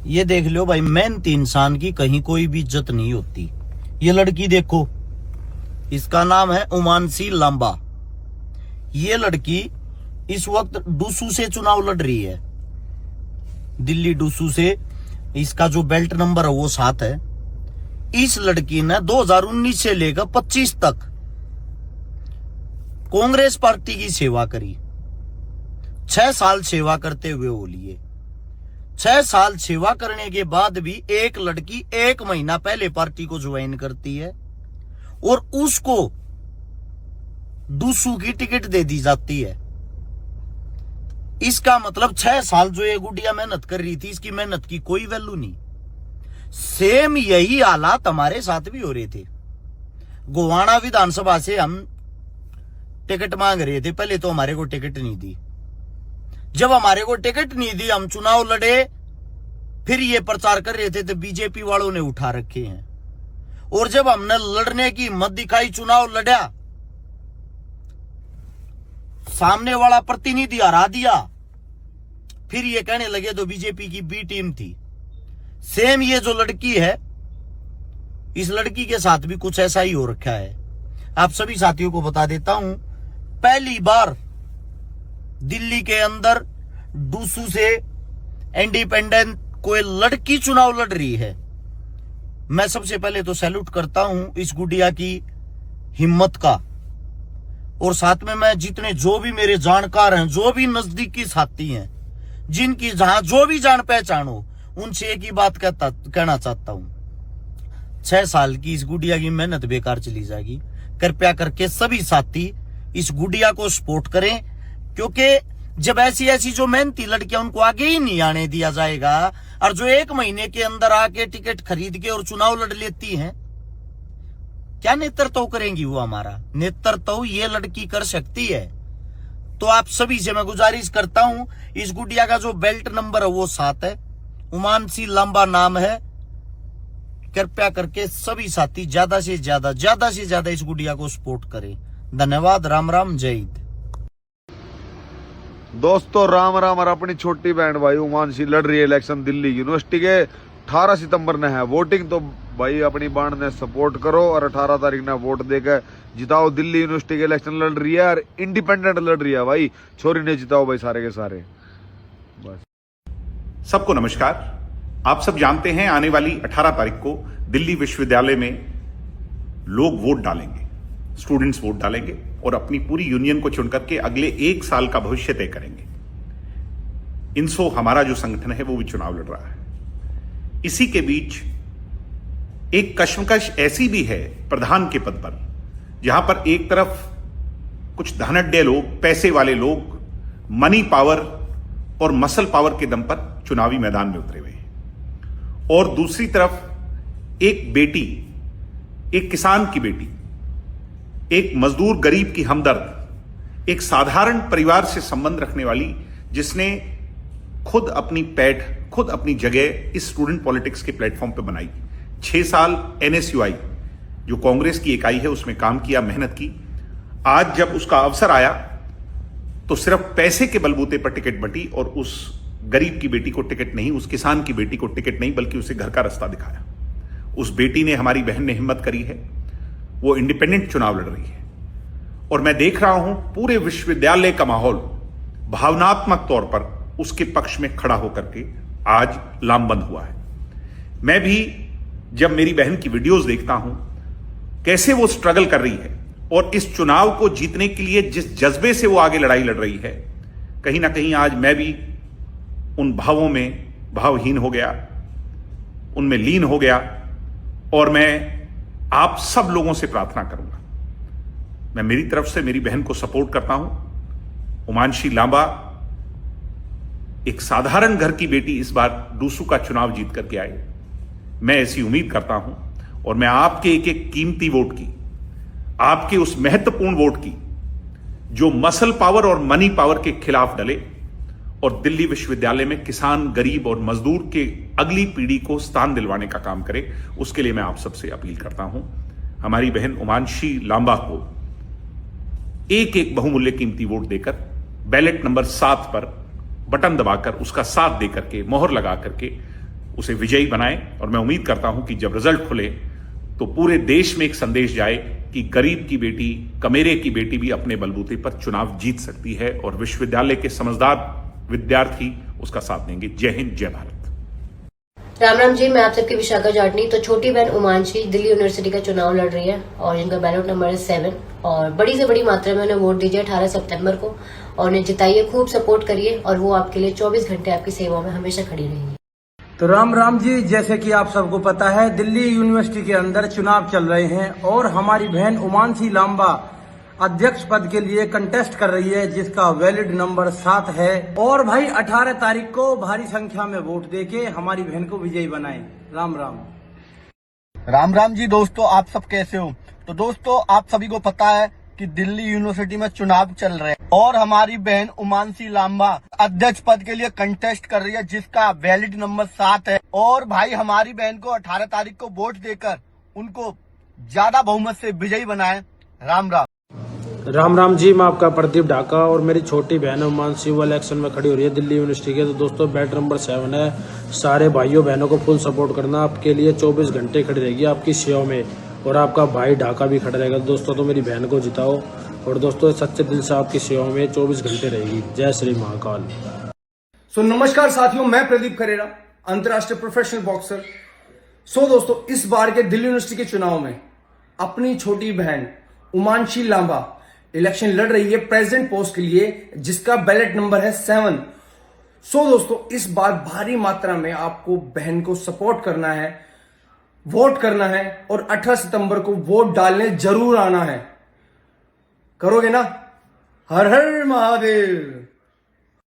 ये देख लो भाई, मेहनती इंसान की कहीं कोई भी इज्जत नहीं होती। ये लड़की देखो, इसका नाम है उमानसी लांबा। ये लड़की इस वक्त डूसू से चुनाव लड़ रही है, दिल्ली डूसू से। इसका जो बेल्ट नंबर है वो 7 है। इस लड़की ने 2019 से लेकर 25 तक कांग्रेस पार्टी की सेवा करी। 6 साल सेवा करते हुए वो लिए। 6 साल सेवा करने के बाद भी एक लड़की 1 महीना पहले पार्टी को ज्वाइन करती है और उसको डूसू की टिकट दे दी जाती है। इसका मतलब 6 साल जो ये गुड़िया मेहनत कर रही थी, इसकी मेहनत की कोई वैल्यू नहीं। सेम यही हालात हमारे साथ भी हो रहे थे। गोवाना विधानसभा से हम टिकट मांग रहे थे, पहले तो हमारे को टिकट नहीं दी। जब हमारे को टिकट नहीं दी, हम चुनाव लड़े, फिर ये प्रचार कर रहे थे तो बीजेपी वालों ने उठा रखे हैं। और जब हमने लड़ने की हिम्मत दिखाई, चुनाव लड़ा, सामने वाला प्रतिनिधि हरा दिया, फिर ये कहने लगे तो बीजेपी की बी टीम थी। सेम ये जो लड़की है, इस लड़की के साथ भी कुछ ऐसा ही हो रखा है। आप सभी साथियों को बता देता हूं, पहली बार दिल्ली के अंदर डूसू से इंडिपेंडेंट कोई लड़की चुनाव लड़ रही है। मैं सबसे पहले तो सैल्यूट करता हूं इस गुड़िया की हिम्मत का। और साथ में मैं जितने जो भी मेरे जानकार हैं, जो भी नजदीकी साथी हैं, जिनकी जहां जो भी जान पहचान हो, उनसे एक ही बात कहना चाहता हूं, 6 साल की इस गुड़िया की मेहनत बेकार चली जाएगी। कृपया करके सभी साथी इस गुड़िया को सपोर्ट करें, क्योंकि जब ऐसी ऐसी जो मेहनती लड़कियां, उनको आगे ही नहीं आने दिया जाएगा, और जो 1 महीने के अंदर आके टिकट खरीद के और चुनाव लड़ लेती हैं, क्या नेतृत्व करेंगी वो हमारा? नेतृत्व ये लड़की कर सकती है। तो आप सभी से मैं गुजारिश करता हूं, इस गुड़िया का जो बेल्ट नंबर है वो 7 है, उमानसी लांबा नाम है। कृपया करके सभी साथी ज्यादा से ज्यादा इस गुड़िया को सपोर्ट करें। धन्यवाद। राम राम, जय हिंद। दोस्तों राम राम। और अपनी छोटी बहन भाई उमानसी लड़ रही है इलेक्शन दिल्ली यूनिवर्सिटी के। 18 सितंबर ने है वोटिंग, तो भाई अपनी बहन ने सपोर्ट करो और 18 तारीख ने वोट देकर जिताओ। दिल्ली यूनिवर्सिटी के इलेक्शन लड़ रही है और इंडिपेंडेंट लड़ रही है भाई। छोरी ने जिताओ भाई सारे के सारे। बस सबको नमस्कार। आप सब जानते हैं आने वाली 18 तारीख को दिल्ली विश्वविद्यालय में लोग वोट डालेंगे, स्टूडेंट्स वोट डालेंगे और अपनी पूरी यूनियन को चुन करके अगले 1 साल का भविष्य तय करेंगे। इनसो हमारा जो संगठन है वो भी चुनाव लड़ रहा है। इसी के बीच एक कश्मकश ऐसी भी है प्रधान के पद पर, जहां पर एक तरफ कुछ धनाढ्य लोग, पैसे वाले लोग, मनी पावर और मसल पावर के दम पर चुनावी मैदान में उतरे हुए हैं, और दूसरी तरफ एक बेटी, एक किसान की बेटी, एक मजदूर गरीब की हमदर्द, एक साधारण परिवार से संबंध रखने वाली, जिसने खुद अपनी पैठ, खुद अपनी जगह इस स्टूडेंट पॉलिटिक्स के प्लेटफॉर्म पे बनाई। 6 साल एनएसयूआई जो कांग्रेस की इकाई है उसमें काम किया, मेहनत की। आज जब उसका अवसर आया तो सिर्फ पैसे के बलबूते पर टिकट बंटी, और उस गरीब की बेटी को टिकट नहीं, उस किसान की बेटी को टिकट नहीं, बल्कि उसे घर का रास्ता दिखाया। उस बेटी ने, हमारी बहन ने हिम्मत करी है, वो इंडिपेंडेंट चुनाव लड़ रही है। और मैं देख रहा हूं पूरे विश्वविद्यालय का माहौल भावनात्मक तौर पर उसके पक्ष में खड़ा होकर के आज लामबंद हुआ है। मैं भी जब मेरी बहन की वीडियोस देखता हूं, कैसे वो स्ट्रगल कर रही है और इस चुनाव को जीतने के लिए जिस जज्बे से वो आगे लड़ाई लड़ रही है, कहीं ना कहीं आज मैं भी उन भावों में भावहीन हो गया, उनमें लीन हो गया। और मैं आप सब लोगों से प्रार्थना करूंगा, मैं मेरी तरफ से मेरी बहन को सपोर्ट करता हूं। उमानसी लांबा एक साधारण घर की बेटी इस बार डूसू का चुनाव जीत करके आए, मैं ऐसी उम्मीद करता हूं। और मैं आपके एक एक कीमती वोट की, आपके उस महत्वपूर्ण वोट की, जो मसल पावर और मनी पावर के खिलाफ डले और दिल्ली विश्वविद्यालय में किसान, गरीब और मजदूर के अगली पीढ़ी को स्थान दिलवाने का काम करे, उसके लिए मैं आप सबसे अपील करता हूं। हमारी बहन उमानसी लांबा को एक एक बहुमूल्य कीमती वोट देकर, बैलेट नंबर 7 पर बटन दबाकर, उसका साथ देकर के, मोहर लगा करके उसे विजयी बनाएं। और मैं उम्मीद करता हूं कि जब रिजल्ट खुले तो पूरे देश में एक संदेश जाए कि गरीब की बेटी, कमेरे की बेटी भी अपने बलबूते पर चुनाव जीत सकती है और विश्वविद्यालय के समझदार विद्यार्थी उसका साथ देंगे। जय हिंद, जय भारत। राम राम जी, मैं आप सबकी विशाखा जाटनी। तो छोटी बहन उमांशी दिल्ली यूनिवर्सिटी का चुनाव लड़ रही है और जिनका बैलेट नंबर है 7 और बड़ी से बड़ी मात्रा में उन्हें वोट दीजिए 18 सितंबर को और उन्हें जिताइए, खूब सपोर्ट करिए और वो आपके लिए 24 घंटे आपकी सेवा में हमेशा खड़ी रहेंगी। तो राम राम जी, जैसे कि आप सबको पता है दिल्ली यूनिवर्सिटी के अंदर चुनाव चल रहे हैं और हमारी बहन उमांशी लांबा अध्यक्ष पद के लिए कंटेस्ट कर रही है जिसका वैलिड नंबर 7 है। और भाई 18 तारीख को भारी संख्या में वोट देके हमारी बहन को विजयी बनाएं। राम राम। राम राम जी दोस्तों, आप सब कैसे हो? तो दोस्तों, आप सभी को पता है कि दिल्ली यूनिवर्सिटी में चुनाव चल रहे हैं और हमारी बहन उमांशी लांबा अध्यक्ष पद के लिए कंटेस्ट कर रही है जिसका वैलिड नंबर 7 है। और भाई हमारी बहन को 18 तारीख को वोट देकर उनको ज्यादा बहुमत से विजयी बनाएं। राम राम। राम राम जी, मैं आपका प्रदीप ढाका और मेरी छोटी बहन उमांशी वो इलेक्शन में खड़ी हो रही है दिल्ली यूनिवर्सिटी के। तो दोस्तों बैट नंबर 7 है। सारे भाइयों बहनों को फुल सपोर्ट करना, आपके लिए 24 घंटे खड़ी रहेगी आपकी सेवा में और आपका भाई ढाका भी खड़ा रहेगा। दोस्तों तो मेरी बहन को जिताओ और दोस्तों सच्चे दिल से आपकी सेवा में 24 घंटे रहेगी। जय श्री महाकाल। नमस्कार साथियों, मैं प्रदीप खरेरा, अंतर्राष्ट्रीय प्रोफेशनल बॉक्सर। दोस्तों इस बार के दिल्ली यूनिवर्सिटी के चुनाव में अपनी छोटी बहन उमांशी लांबा इलेक्शन लड़ रही है प्रेसिडेंट पोस्ट के लिए जिसका बैलेट नंबर है 7। दोस्तों इस बार भारी मात्रा में आपको बहन को सपोर्ट करना है, वोट करना है और 18 सितंबर को वोट डालने जरूर आना है। करोगे ना? हर हर महादेव।